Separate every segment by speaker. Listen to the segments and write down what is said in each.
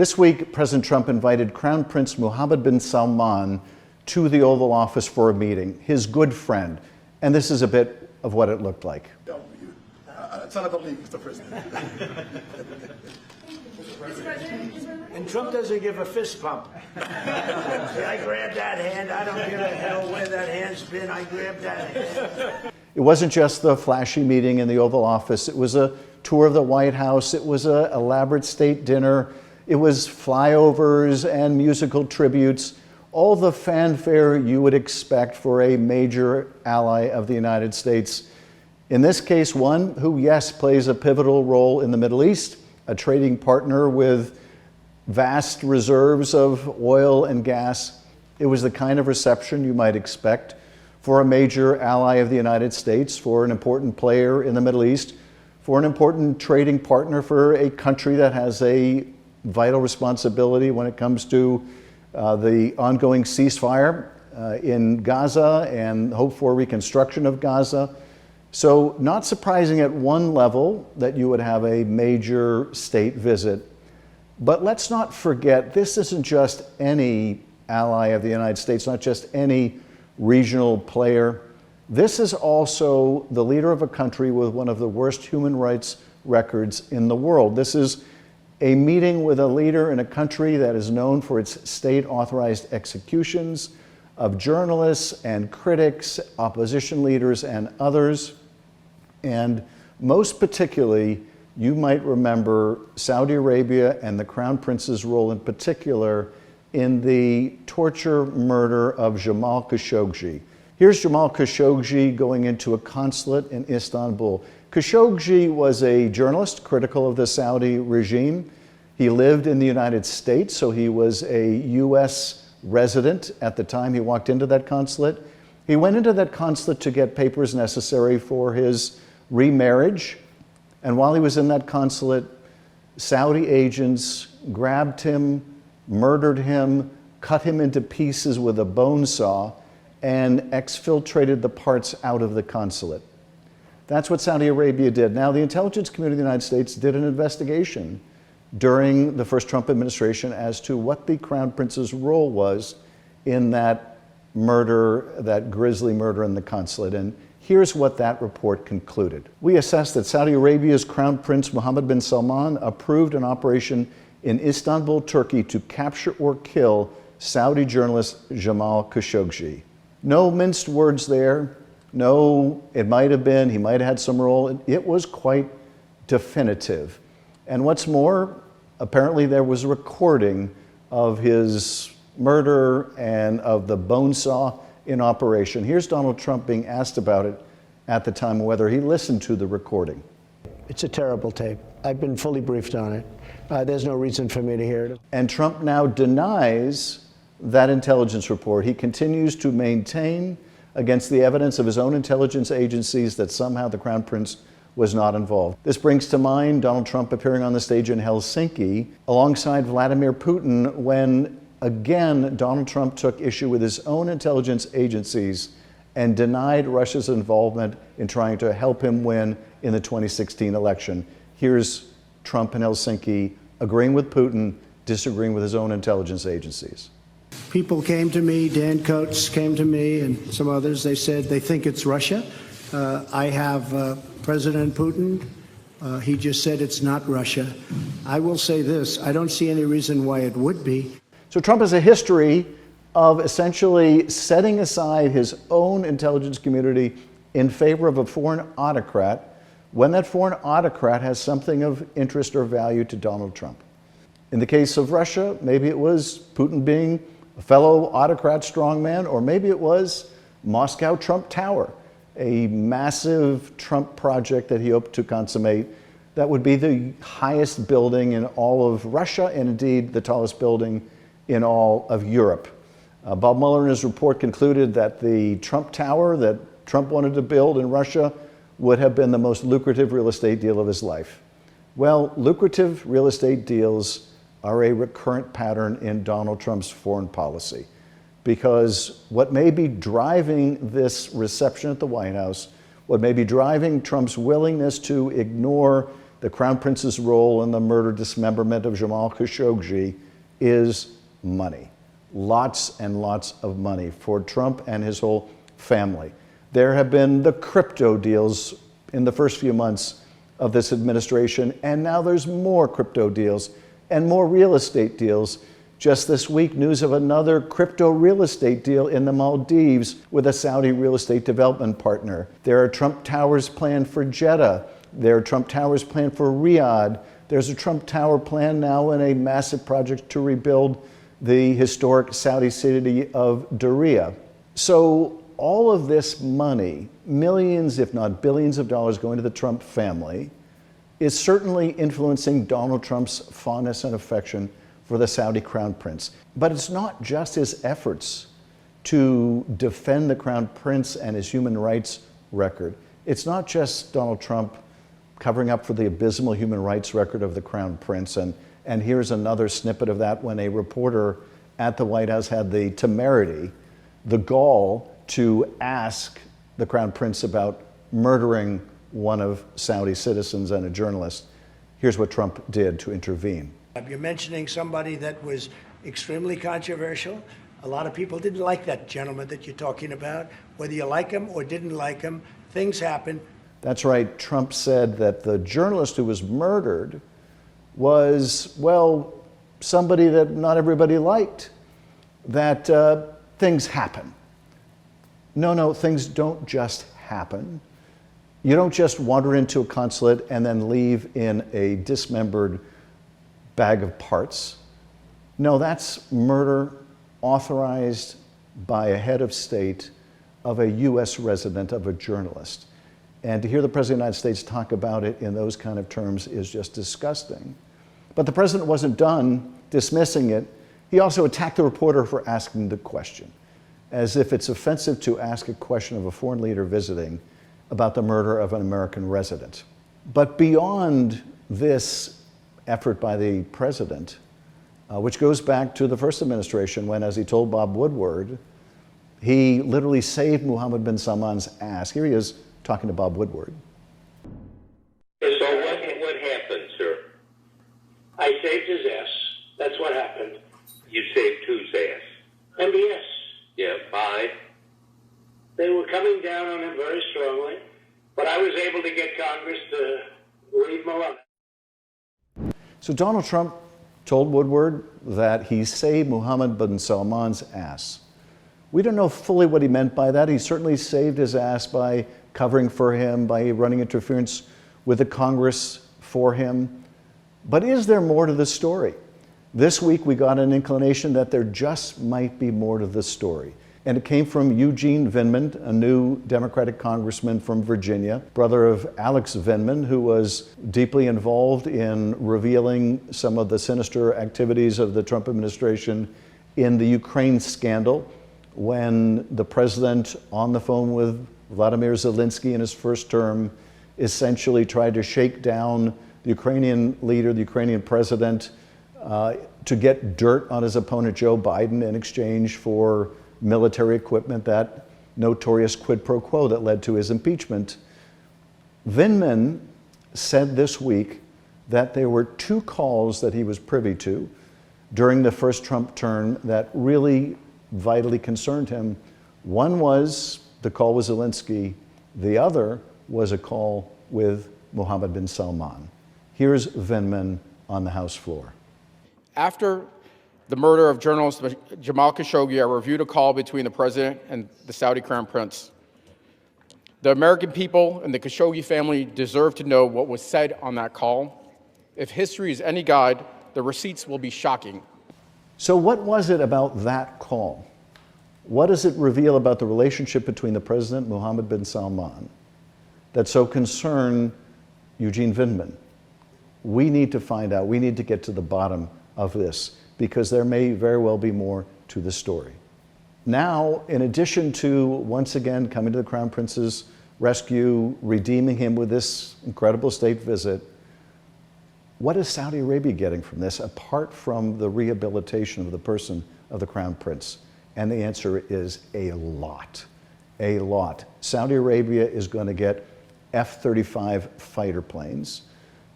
Speaker 1: This week, President Trump invited Crown Prince Mohammed bin Salman to the Oval Office for a meeting, his good friend. And this is a bit of what it looked like.
Speaker 2: It's not about me, Mr. President.
Speaker 3: And Trump doesn't give a fist pump. See, I grabbed that hand. I don't give a hell where that hand's been. I grabbed that hand.
Speaker 1: It wasn't just the flashy meeting in the Oval Office. It was a tour of the White House. It was an elaborate state dinner. It was flyovers and musical tributes. All the fanfare you would expect for a major ally of the United States. In this case, one who, yes, plays a pivotal role in the Middle East, a trading partner with vast reserves of oil and gas. It was the kind of reception you might expect for a major ally of the United States, for an important player in the Middle East, for an important trading partner for a country that has a vital responsibility when it comes to the ongoing ceasefire in Gaza and hope for reconstruction of Gaza. So not surprising at one level that you would have a major state visit. But let's not forget, this isn't just any ally of the United States, not just any regional player. This is also the leader of a country with one of the worst human rights records in the world. This is a meeting with a leader in a country that is known for its state-authorized executions of journalists and critics, opposition leaders, and others. And most particularly, you might remember Saudi Arabia and the Crown Prince's role in particular in the torture murder of Jamal Khashoggi. Here's Jamal Khashoggi going into a consulate in Istanbul. Khashoggi was a journalist critical of the Saudi regime. He lived in the United States, so he was a US resident at the time he walked into that consulate. He went into that consulate to get papers necessary for his remarriage. And while he was in that consulate, Saudi agents grabbed him, murdered him, cut him into pieces with a bone saw, and exfiltrated the parts out of the consulate. That's what Saudi Arabia did. Now, the intelligence community of the United States did an investigation during the first Trump administration as to what the Crown Prince's role was in that murder, that grisly murder in the consulate. And here's what that report concluded. We assessed that Saudi Arabia's Crown Prince Mohammed bin Salman approved an operation in Istanbul, Turkey to capture or kill Saudi journalist Jamal Khashoggi. No minced words there. No, it might have been, he might have had some role. It was quite definitive. And what's more, apparently there was a recording of his murder and of the bone saw in operation. Here's Donald Trump being asked about it at the time, whether he listened to the recording.
Speaker 3: It's a terrible tape. I've been fully briefed on it. There's no reason for me to hear it.
Speaker 1: And Trump now denies that intelligence report. He continues to maintain against the evidence of his own intelligence agencies that somehow the Crown Prince was not involved. This brings to mind Donald Trump appearing on the stage in Helsinki alongside Vladimir Putin when, again, Donald Trump took issue with his own intelligence agencies and denied Russia's involvement in trying to help him win in the 2016 election. Here's Trump in Helsinki agreeing with Putin, disagreeing with his own intelligence agencies.
Speaker 3: People came to me, Dan Coates came to me, and some others. They said they think it's Russia. I have President Putin. He just said it's not Russia. I will say this, I don't see any reason why it would be.
Speaker 1: So Trump has a history of essentially setting aside his own intelligence community in favor of a foreign autocrat when that foreign autocrat has something of interest or value to Donald Trump. In the case of Russia, maybe it was Putin being a fellow autocrat strongman, or maybe it was Moscow Trump Tower, a massive Trump project that he hoped to consummate that would be the highest building in all of Russia and indeed the tallest building in all of Europe. Bob Mueller in his report concluded that the Trump Tower that Trump wanted to build in Russia would have been the most lucrative real estate deal of his life. Well, lucrative real estate deals are a recurrent pattern in Donald Trump's foreign policy, because what may be driving this reception at the White House, what may be driving Trump's willingness to ignore the Crown Prince's role in the murder dismemberment of Jamal Khashoggi is money. Lots and lots of money for Trump and his whole family. There have been the crypto deals in the first few months of this administration, and now there's more crypto deals and more real estate deals. Just this week, news of another crypto real estate deal in the Maldives with a Saudi real estate development partner. There are Trump Towers planned for Jeddah. There are Trump Towers planned for Riyadh. There's a Trump Tower plan now in a massive project to rebuild the historic Saudi city of Diriyah. So all of this money, millions if not billions of dollars going to the Trump family, is certainly influencing Donald Trump's fondness and affection for the Saudi Crown Prince. But it's not just his efforts to defend the Crown Prince and his human rights record. It's not just Donald Trump covering up for the abysmal human rights record of the Crown Prince. And here's another snippet of that when a reporter at the White House had the temerity, the gall, to ask the Crown Prince about murdering one of Saudi citizens and a journalist. Here's what Trump did to intervene.
Speaker 3: You're mentioning somebody that was extremely controversial. A lot of people didn't like that gentleman that you're talking about. Whether you like him or didn't like him, things happen.
Speaker 1: That's right. Trump said that the journalist who was murdered was, well, somebody that not everybody liked, that things happen. No, things don't just happen. You don't just wander into a consulate and then leave in a dismembered bag of parts. No, that's murder authorized by a head of state of a U.S. resident, of a journalist. And to hear the President of the United States talk about it in those kind of terms is just disgusting. But the President wasn't done dismissing it. He also attacked the reporter for asking the question, as if it's offensive to ask a question of a foreign leader visiting about the murder of an American resident. But beyond this effort by the President, which goes back to the first administration when, as he told Bob Woodward, he literally saved Mohammed bin Salman's ass. Here he is talking to Bob Woodward.
Speaker 4: So what happened, sir?
Speaker 5: I saved his ass. That's what happened.
Speaker 4: You saved whose ass?
Speaker 5: MBS.
Speaker 4: Yeah, by?
Speaker 5: They were coming down on him very strongly, but I was able to get Congress to leave him alone.
Speaker 1: So Donald Trump told Woodward that he saved Mohammed bin Salman's ass. We don't know fully what he meant by that. He certainly saved his ass by covering for him, by running interference with the Congress for him. But is there more to the story? This week we got an inclination that there just might be more to the story. And it came from Eugene Vindman, a new Democratic congressman from Virginia, brother of Alex Vindman, who was deeply involved in revealing some of the sinister activities of the Trump administration in the Ukraine scandal, when the president, on the phone with Vladimir Zelensky in his first term, essentially tried to shake down the Ukrainian leader, the Ukrainian president, to get dirt on his opponent Joe Biden in exchange for military equipment, that notorious quid pro quo that led to his impeachment. Vindman said this week that there were two calls that he was privy to during the first Trump term that really vitally concerned him. One was the call with Zelensky. The other was a call with Mohammed bin Salman. Here's Vindman on the House floor.
Speaker 6: After the murder of journalist Jamal Khashoggi, I reviewed a call between the president and the Saudi Crown Prince. The American people and the Khashoggi family deserve to know what was said on that call. If history is any guide, the receipts will be shocking.
Speaker 1: So what was it about that call? What does it reveal about the relationship between the president, Mohammed bin Salman, that so concerned Eugene Vindman? We need to find out. We need to get to the bottom of this, because there may very well be more to the story. Now, in addition to once again coming to the Crown Prince's rescue, redeeming him with this incredible state visit, what is Saudi Arabia getting from this, apart from the rehabilitation of the person of the Crown Prince? And the answer is a lot, a lot. Saudi Arabia is going to get F-35 fighter planes.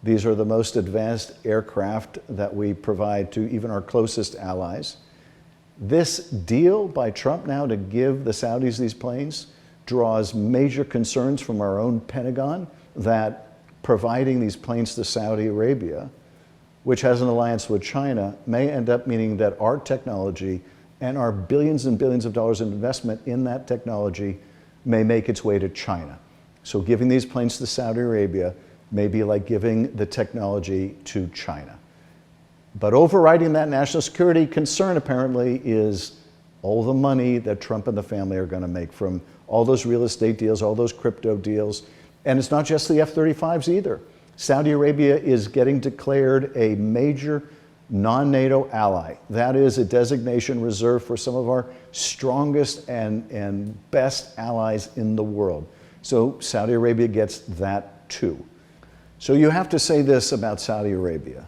Speaker 1: These are the most advanced aircraft that we provide to even our closest allies. This deal by Trump now to give the Saudis these planes draws major concerns from our own Pentagon that providing these planes to Saudi Arabia, which has an alliance with China, may end up meaning that our technology and our billions and billions of dollars in investment in that technology may make its way to China. So giving these planes to Saudi Arabia may be like giving the technology to China. But overriding that national security concern apparently is all the money that Trump and the family are going to make from all those real estate deals, all those crypto deals. And it's not just the F-35s either. Saudi Arabia is getting declared a major non-NATO ally. That is a designation reserved for some of our strongest and best allies in the world. So Saudi Arabia gets that too. So you have to say this about Saudi Arabia.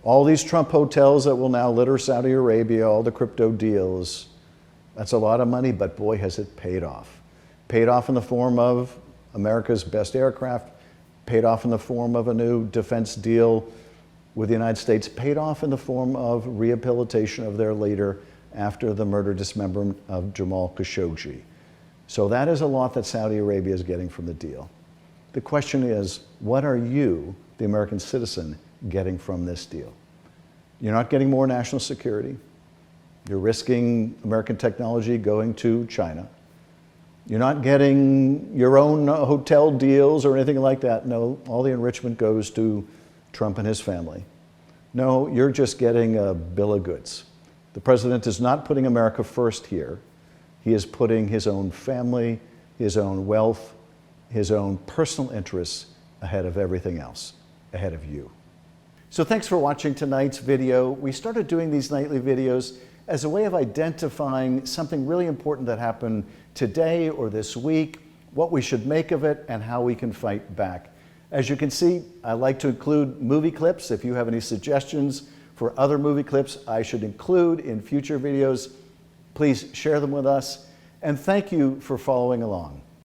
Speaker 1: All these Trump hotels that will now litter Saudi Arabia, all the crypto deals, that's a lot of money, but boy, has it paid off. Paid off in the form of America's best aircraft, paid off in the form of a new defense deal with the United States, paid off in the form of rehabilitation of their leader after the murder dismemberment of Jamal Khashoggi. So that is a lot that Saudi Arabia is getting from the deal. The question is, what are you, the American citizen, getting from this deal? You're not getting more national security. You're risking American technology going to China. You're not getting your own hotel deals or anything like that. No, all the enrichment goes to Trump and his family. No, you're just getting a bill of goods. The president is not putting America first here. He is putting his own family, his own wealth, his own personal interests ahead of everything else, ahead of you. So thanks for watching tonight's video. We started doing these nightly videos as a way of identifying something really important that happened today or this week, what we should make of it, and how we can fight back. As you can see, I like to include movie clips. If you have any suggestions for other movie clips I should include in future videos, please share them with us. And thank you for following along.